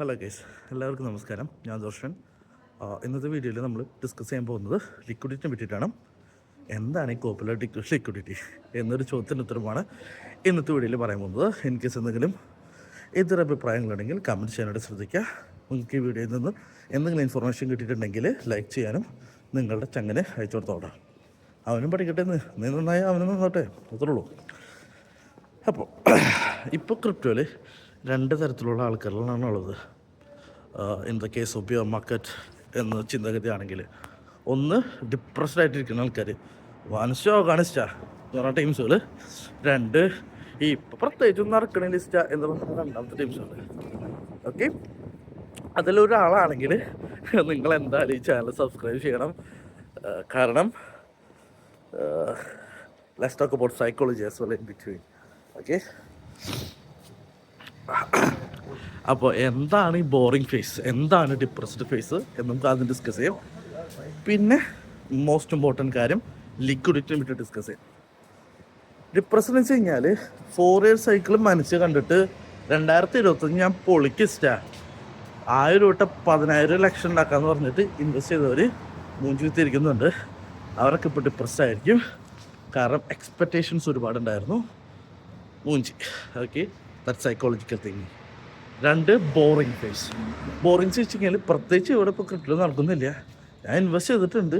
Hello guys, എല്ലാവർക്കും നമസ്കാരം. ഞാൻ ദർശൻ. ഇന്നത്തെ വീഡിയോയിൽ നമ്മൾ ഡിസ്കസ് ചെയ്യാൻ പോകുന്നത് ലിക്വിഡിറ്റിനെ പറ്റിയിട്ടാണ്. എന്താണ് ഈ കോപ്പുലർ ലിക്വിഡിറ്റി എന്നൊരു ചോദ്യത്തിന് ഉത്തരമാണ് ഇന്നത്തെ വീഡിയോയിൽ പറയാൻ പോകുന്നത്. ഇൻ കേസ് എന്തെങ്കിലും എതിരഭിപ്രായങ്ങളുണ്ടെങ്കിൽ കമൻറ്റ് ചെയ്യാനായിട്ട് ശ്രദ്ധിക്കുക. നിങ്ങൾക്ക് ഈ വീഡിയോയിൽ നിന്ന് എന്തെങ്കിലും ഇൻഫർമേഷൻ കിട്ടിയിട്ടുണ്ടെങ്കിൽ ലൈക്ക് ചെയ്യാനും നിങ്ങളുടെ ചങ്ങനെ അയച്ചു കൊടുത്തോടാം. അവനും പഠിക്കട്ടെ, നീ നന്നായി അവനും നന്നോട്ടെ, അത്രേ ഉള്ളൂ. അപ്പോൾ ഇപ്പോൾ ക്രിപ്റ്റോയിൽ രണ്ട് തരത്തിലുള്ള ആൾക്കാരിലാണ് ഉള്ളത്. In the case of bear market എന്ന ചിന്താഗതിയാണെങ്കിൽ, ഒന്ന് ഡിപ്രസ്ഡ് ആയിട്ടിരിക്കുന്ന ആൾക്കാർ, വാനിസ്റ്റോ കാണിസ്റ്റ പറഞ്ഞ ടീംസുകൾ. രണ്ട് ഈ ഇപ്പോൾ പ്രത്യേകിച്ചും നടക്കണ ലിസ്റ്റ എന്ന് പറഞ്ഞ രണ്ടാമത്തെ ടീംസുകൾ. ഓക്കെ, അതിലൊരാളാണെങ്കിൽ നിങ്ങൾ എന്തായാലും ഈ ചാനൽ സബ്സ്ക്രൈബ് ചെയ്യണം. കാരണം let's talk about psychology as well in between. Okay, അപ്പോൾ എന്താണ് ഈ ബോറിംഗ് ഫേസ്, എന്താണ് ഡിപ്രസ്ഡ് ഫേസ് എന്ന് നമുക്ക് ആദ്യം ഡിസ്കസ് ചെയ്യാം. പിന്നെ മോസ്റ്റ് ഇമ്പോർട്ടൻറ്റ് കാര്യം ലിക്വിഡിറ്റിനെ പറ്റി ഡിസ്കസ് ചെയ്യാം. ഡിപ്രസ്ഡ് എന്ന് വെച്ച് കഴിഞ്ഞാൽ 4 ഇയർ സൈക്കിൾ മനസ്സ് കണ്ടിട്ട് 2025 ഞാൻ പൊളിക്കിസ്റ്റാ 1000 തൊട്ട് 10,000 ലക്ഷം ഉണ്ടാക്കാമെന്ന് പറഞ്ഞിട്ട് ഇൻവെസ്റ്റ് ചെയ്തവർ മൂഞ്ചി വിത്തിരിക്കുന്നുണ്ട്. അവരൊക്കെ ഇപ്പോൾ ഡിപ്രസ്ഡ് ആയിരിക്കും. കാരണം എക്സ്പെക്റ്റേഷൻസ് ഒരുപാടുണ്ടായിരുന്നു, മൂഞ്ചി. Okay, that psychological thing. രണ്ട്, ബോറിംഗ് ഫേസ്. ബോറിംഗ് വെച്ച് കഴിഞ്ഞാൽ പ്രത്യേകിച്ച് ഇവിടെ ഇപ്പോൾ ക്രിപ്റ്റോ നടക്കുന്നില്ല. ഞാൻ ഇൻവെസ്റ്റ് ചെയ്തിട്ടുണ്ട്,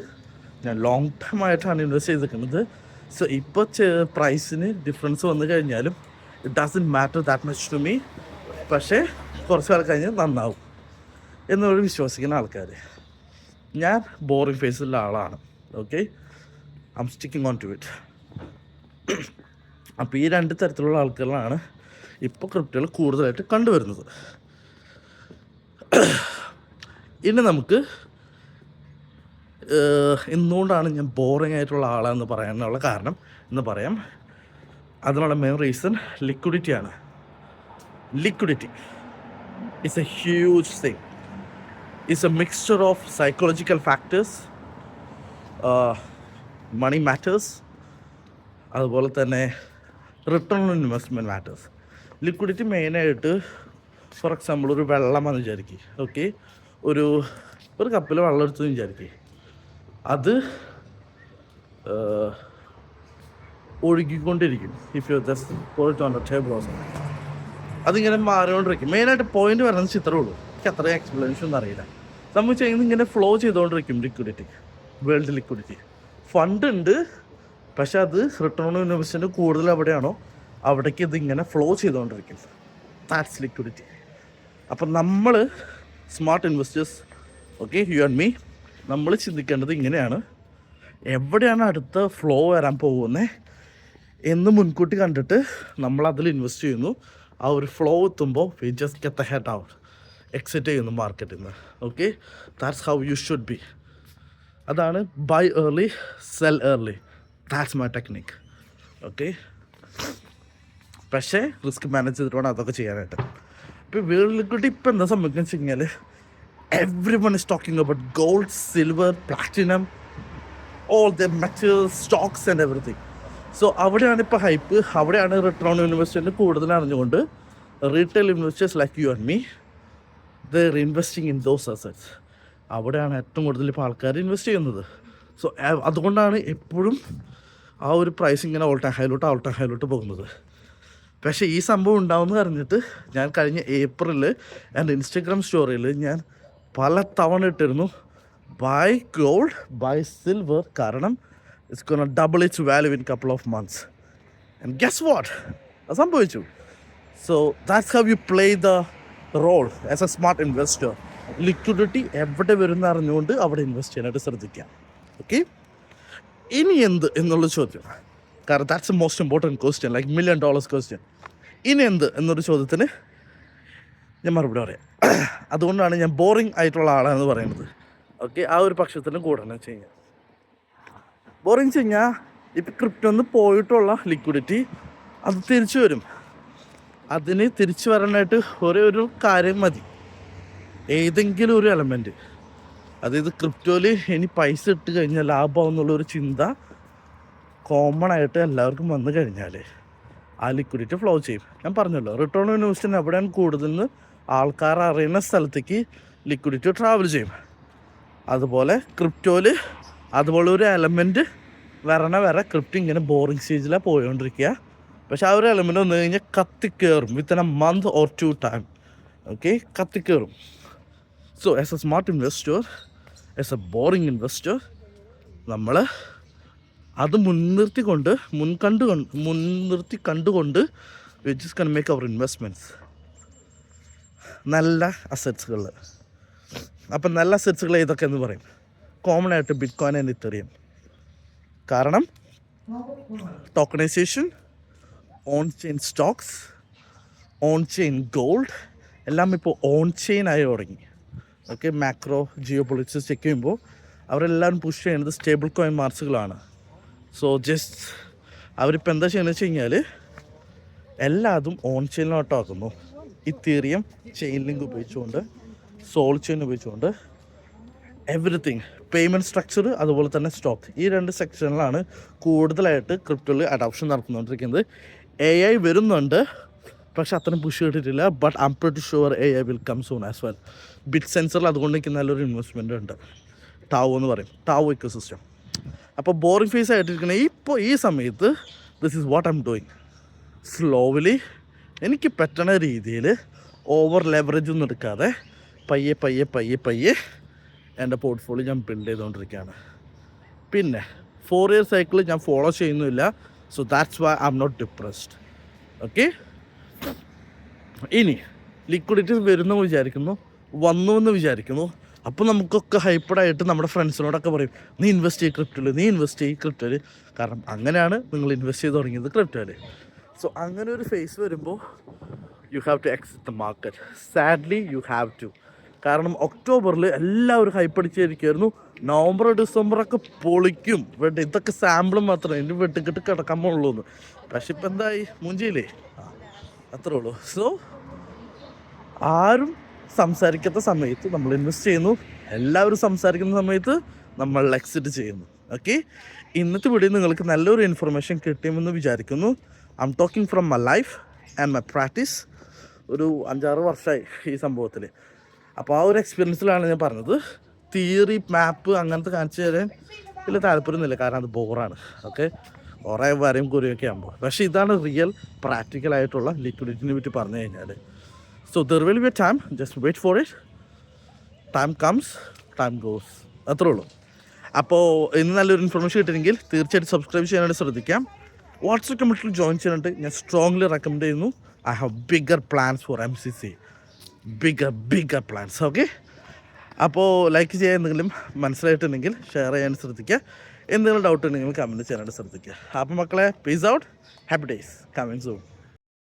ഞാൻ ലോങ് ടൈം ആയിട്ടാണ് ഇൻവെസ്റ്റ് ചെയ്തിരിക്കുന്നത്. സോ ഇപ്പോൾ പ്രൈസിന് ഡിഫറൻസ് വന്നു കഴിഞ്ഞാലും it doesn't matter that much to me. പക്ഷേ കുറച്ച് കാലം കഴിഞ്ഞ് നന്നാവും എന്നോട് വിശ്വസിക്കുന്ന ആൾക്കാർ. ഞാൻ ബോറിംഗ് ഫേസിലുള്ള ആളാണ്. Okay, I'm sticking on to it. അപ്പോൾ ഈ രണ്ട് തരത്തിലുള്ള ആൾക്കാരിലാണ് ഇപ്പോൾ ക്രിപ്റ്റോകൾ കൂടുതലായിട്ട് കണ്ടുവരുന്നത്. ഇനി നമുക്ക് എന്തുകൊണ്ടാണ് ഞാൻ ബോറിംഗ് ആയിട്ടുള്ള ആളാണെന്ന് പറയാനുള്ള കാരണം എന്ന് പറയാം. അതിനുള്ള മെയിൻ റീസൺ ലിക്വിഡിറ്റിയാണ്. Liquidity is a huge thing. It's a mixture of psychological factors, money matters, അതുപോലെ തന്നെ return on investment matters. Liquidity മെയിനായിട്ട്, ഫോർ എക്സാമ്പിൾ ഒരു വെള്ളമെന്ന് വിചാരിക്കുക. ഓക്കെ, ഒരു കപ്പിൽ വെള്ളം എടുത്തെന്ന് വിചാരിക്കുക. അത് ഒഴുകിക്കൊണ്ടിരിക്കും. If you just pour it on the table or something, അതിങ്ങനെ മാറിക്കൊണ്ടിരിക്കും. മെയിനായിട്ട് പോയിന്റ് പറയുന്നത് ചിത്രമേ ഉള്ളൂ. എനിക്ക് അത്രയും എക്സ്പ്ലനേഷൻ ഒന്നും അറിയില്ല. നമ്മൾ ചെയ്യുന്നത് ഇങ്ങനെ ഫ്ലോ ചെയ്തുകൊണ്ടിരിക്കും ലിക്വിഡിറ്റി. വേൾഡ് ലിക്വിഡിറ്റി ഫണ്ട് ഉണ്ട്, പക്ഷെ അത് റിട്ടേൺ ഓൺ ഇൻവെസ്റ്റ്മെൻറ്റ് കൂടുതൽ എവിടെയാണോ അവിടേക്ക് ഇതിങ്ങനെ ഫ്ലോ ചെയ്തുകൊണ്ടിരിക്കും. That's liquidity. അപ്പം നമ്മൾ smart investors, okay, you and me, നമ്മൾ ചിന്തിക്കേണ്ടത് ഇങ്ങനെയാണ്: എവിടെയാണ് അടുത്ത ഫ്ലോ വരാൻ പോകുന്നത് എന്ന് മുൻകൂട്ടി കണ്ടിട്ട് നമ്മൾ അതിൽ ഇൻവെസ്റ്റ് ചെയ്യുന്നു. ആ ഒരു ഫ്ലോ എത്തുമ്പോൾ we just get the head out, exit ചെയ്യുന്നു മാർക്കറ്റിൽ നിന്ന്. Okay, that's how you should be. അതാണ് buy early, sell early. That's my technique. Okay, പക്ഷേ റിസ്ക് മാനേജ് ചെയ്തിട്ട് വേണം അതൊക്കെ ചെയ്യാനായിട്ട്. ഇപ്പോൾ വേൾഡ് ലിക്വിഡിറ്റി ഇപ്പോൾ എന്താ സംഭവിക്കുന്നത് വെച്ച് കഴിഞ്ഞാൽ, every one is talking about gold, silver, platinum, all the metals, Stokes and everything. So അവിടെയാണ് ഇപ്പോൾ ഹൈപ്പ്. അവിടെയാണ് റിട്ടേൺ ഓൺ ഇൻവെസ്റ്റ്മെൻറ്റ് കൂടുതൽ അറിഞ്ഞുകൊണ്ട് retail investors like you and me, there investing in those assets. അവിടെയാണ് ഏറ്റവും കൂടുതൽ ഇപ്പോൾ ആൾക്കാർ ഇൻവെസ്റ്റ് ചെയ്യുന്നത്. സോ അതുകൊണ്ടാണ് എപ്പോഴും ആ ഒരു പ്രൈസ് ഇങ്ങനെ ഓൾ ടൈം ഹൈലോട്ട് പോകുന്നത്. പക്ഷേ ഈ സംഭവം ഉണ്ടാവുമെന്ന് അറിഞ്ഞിട്ട് ഞാൻ കഴിഞ്ഞ ഏപ്രിലിൽ എൻ്റെ ഇൻസ്റ്റഗ്രാം സ്റ്റോറിയിൽ ഞാൻ പല തവണ ഇട്ടിരുന്നു, ബൈ ഗോൾഡ്, ബൈ സിൽവർ, കാരണം it's gonna double its value in couple of months. And guess what, അത് സംഭവിച്ചു. So that's how you play the role as a smart investor. Liquidity എവിടെ വരുന്ന അറിഞ്ഞുകൊണ്ട് അവിടെ ഇൻവെസ്റ്റ് ചെയ്യാനായിട്ട് ശ്രദ്ധിക്കാം. ഓക്കെ, ഇനി എന്ത് എന്നുള്ള ചോദ്യം, കാരണം that's A most important question, like $1 million question. ഇനി എന്ത് എന്നൊരു ചോദ്യത്തിന് ഞാൻ മറുപടി പറയാം. അതുകൊണ്ടാണ് ഞാൻ ബോറിംഗ് ആയിട്ടുള്ള ആളാണെന്ന് പറയുന്നത്. ഓക്കെ, ആ ഒരു പക്ഷത്തിനും കൂടണം വെച്ച് കഴിഞ്ഞാൽ ബോറിംഗ് വെച്ച് കഴിഞ്ഞാൽ, ഇപ്പം ക്രിപ്റ്റോന്ന് പോയിട്ടുള്ള ലിക്വിഡിറ്റി അത് തിരിച്ചു വരും. അതിന് തിരിച്ചു വരാനായിട്ട് ഒരേ ഒരു കാര്യം മതി, ഏതെങ്കിലും ഒരു എലമെൻറ്റ്. അതായത് ക്രിപ്റ്റോയിൽ ഇനി പൈസ ഇട്ട് കഴിഞ്ഞാൽ ലാഭം എന്നുള്ളൊരു ചിന്ത കോമൺ ആയിട്ട് എല്ലാവർക്കും വന്നു കഴിഞ്ഞാൽ ആ ലിക്വിഡിറ്റി ഫ്ലോ ചെയ്യും. ഞാൻ പറഞ്ഞല്ലോ, റിട്ടേൺ ഓൺ ഇൻവെസ്റ്റ്മെൻറ്റ് എവിടെയാണ് കൂടുതലെന്ന് ആൾക്കാർ അറിയുന്ന സ്ഥലത്തേക്ക് ലിക്വിഡിറ്റി ട്രാവൽ ചെയ്യും. അതുപോലെ ക്രിപ്റ്റോയിൽ അതുപോലെ ഒരു എലമെൻറ്റ് വരെ ക്രിപ്റ്റോ ഇങ്ങനെ ബോറിങ് സ്റ്റേജിലാണ് പോയോണ്ടിരിക്കുക. പക്ഷെ ആ ഒരു എലമെൻറ്റ് വന്നു കഴിഞ്ഞാൽ കത്തിക്കയറും within a month or 2 time. Okay, കത്തിക്കയറും. So as a smart investor, as a boring investor, നമ്മൾ അത് മുൻനിർത്തി കണ്ടുകൊണ്ട് we just can make our investments നല്ല അസറ്റ്സുകൾ. അപ്പം നല്ല അസറ്റ്സുകൾ ഏതൊക്കെ എന്ന് പറയും? കോമൺ ആയിട്ട് ബിറ്റ്കോയിൻ ആൻഡ് ഇത്തറിയം. കാരണം tokenization, on chain stocks, on chain gold എല്ലാം ഇപ്പോൾ ഓൺ ചെയിൻ ആയി തുടങ്ങി. Okay, macro geopolitics check ചെയ്യുമ്പോൾ അവരെല്ലാവരും പുഷ് ചെയ്യുന്നത് സ്റ്റേബിൾ കോയിൻ മാർക്സുകളാണ്. സോ ജസ്റ്റ് അവരിപ്പോൾ എന്താ ചെയ്യുന്നത് വെച്ച് കഴിഞ്ഞാൽ എല്ലാതും ഓൺ ചെയിനിലോട്ടാക്കുന്നു. ഇത്തീറിയം ചെയിൻ ലിങ്ക് ഉപയോഗിച്ചുകൊണ്ട്, സോൾ ചെയിൻ ഉപയോഗിച്ചുകൊണ്ട് എവറിത്തിങ്, പേയ്മെൻറ്റ് സ്ട്രക്ചർ അതുപോലെ തന്നെ സ്റ്റോക്ക്, ഈ 2 സെക്ഷനിലാണ് കൂടുതലായിട്ട് ക്രിപ്റ്റോയിൽ അഡോപ്ഷൻ നടന്നുകൊണ്ടിരിക്കുന്നത്. AI വരുന്നുണ്ട്, പക്ഷെ അത്രയും പുഷ് ചെയ്തിട്ടില്ല. But I'm pretty sure AI will come soon as well. ബിറ്റ് സെൻസറിൽ അതുകൊണ്ട് എനിക്ക് നല്ലൊരു ഇൻവെസ്റ്റ്മെൻറ്റ് ഉണ്ട്. ടാവോ എന്ന് പറയും, ടാവോ ഇക്കോസിസ്റ്റം. അപ്പോൾ ബോറിംഗ് ഫേസ് ആയിട്ടിരിക്കുന്ന ഇപ്പോൾ ഈ സമയത്ത് this is what I'm doing. Slowly എനിക്ക് പറ്റണ രീതിയിൽ ഓവർ ലെവറേജ് ഒന്നും എടുക്കാതെ പയ്യെ എൻ്റെ പോർട്ട്ഫോളിയോ ഞാൻ ബിൽഡ് ചെയ്തുകൊണ്ടിരിക്കുകയാണ്. പിന്നെ 4 ഇയർ സൈക്കിൾ ഞാൻ ഫോളോ ചെയ്യുന്നില്ല. So that's why I'm not depressed. Okay, ഇനി ലിക്വിഡിറ്റി വന്നു എന്ന് വിചാരിക്കുന്നു. അപ്പോൾ നമുക്കൊക്കെ ഹൈപ്പഡായിട്ട് നമ്മുടെ ഫ്രണ്ട്സിനോടൊക്കെ പറയും, നീ ഇൻവെസ്റ്റ് ചെയ്യ് ക്രിപ്റ്റോയിൽ. കാരണം അങ്ങനെയാണ് നിങ്ങൾ ഇൻവെസ്റ്റ് ചെയ്ത് തുടങ്ങിയത് ക്രിപ്റ്റോയിൽ. സോ അങ്ങനെ ഒരു ഫേസ് വരുമ്പോൾ you have to exit the market. Sadly you have to. കാരണം ഒക്ടോബറിൽ എല്ലാവരും ഹൈപ്പടിച്ചിരിക്കുമായിരുന്നു, നവംബർ ഡിസംബറൊക്കെ പൊളിക്കും, ഇതൊക്കെ സാമ്പിൾ മാത്രമേ ഇനി വെട്ടിക്കെട്ട് കിടക്കാൻ പോകുള്ളൂ എന്ന്. പക്ഷെ ഇപ്പം എന്തായി, മുഞ്ചിയില്ലേ, അത്രേ ഉള്ളൂ. സോ ആരും സംസാരിക്കാത്ത സമയത്ത് നമ്മൾ ഇൻവെസ്റ്റ് ചെയ്യുന്നു, എല്ലാവരും സംസാരിക്കുന്ന സമയത്ത് നമ്മൾ എക്സിറ്റ് ചെയ്യുന്നു. ഓക്കെ, ഇന്നത്തെ വീഡിയോ നിങ്ങൾക്ക് നല്ലൊരു ഇൻഫർമേഷൻ കിട്ടിയെന്ന് വിചാരിക്കുന്നു. I am talking from my life and my practice. ഒരു 5-6 വർഷമായി ഈ സംഭവത്തിൽ. അപ്പോൾ ആ ഒരു എക്സ്പീരിയൻസിലാണ് ഞാൻ പറഞ്ഞത്. തിയറി മാപ്പ് അങ്ങനത്തെ കാണിച്ചു തരാൻ വലിയ താല്പര്യമൊന്നുമില്ല, കാരണം അത് ബോറാണ്. ഓക്കെ, കുറേ വരയും കുറിയൊക്കെ ആകുമ്പോൾ. പക്ഷേ ഇതാണ് റിയൽ പ്രാക്ടിക്കലായിട്ടുള്ള ലിക്വിഡിറ്റിനെ പറ്റി പറഞ്ഞു കഴിഞ്ഞാൽ. So there will be a time, just wait for it. Time comes, time goes, അത്രേ ഉള്ളൂ. അപ്പോൾ ഇന്ന് നല്ലൊരു ഇൻഫർമേഷൻ കിട്ടിയെങ്കിൽ തീർച്ചയായിട്ടും സബ്സ്ക്രൈബ് ചെയ്യാനായിട്ട് ശ്രദ്ധിക്കാം. വാട്സ്ആപ്പ് കമ്മ്യൂണിറ്റിയിൽ ജോയിൻ ചെയ്യാനായിട്ട് ഞാൻ സ്ട്രോങ്ലി റെക്കമെൻഡ് ചെയ്യുന്നു. I have bigger plans for MCC, bigger plans. Okay, അപ്പോൾ ലൈക്ക് ചെയ്യാൻ എന്തെങ്കിലും മനസ്സിലായിട്ടുണ്ടെങ്കിൽ ഷെയർ ചെയ്യാൻ ശ്രദ്ധിക്കുക. എന്തെങ്കിലും ഡൗട്ട് ഉണ്ടെങ്കിൽ കമൻറ്റ് ചെയ്യാനായിട്ട് ശ്രദ്ധിക്കുക. അപ്പോൾ മക്കളെ, peace out, happy days, coming soon.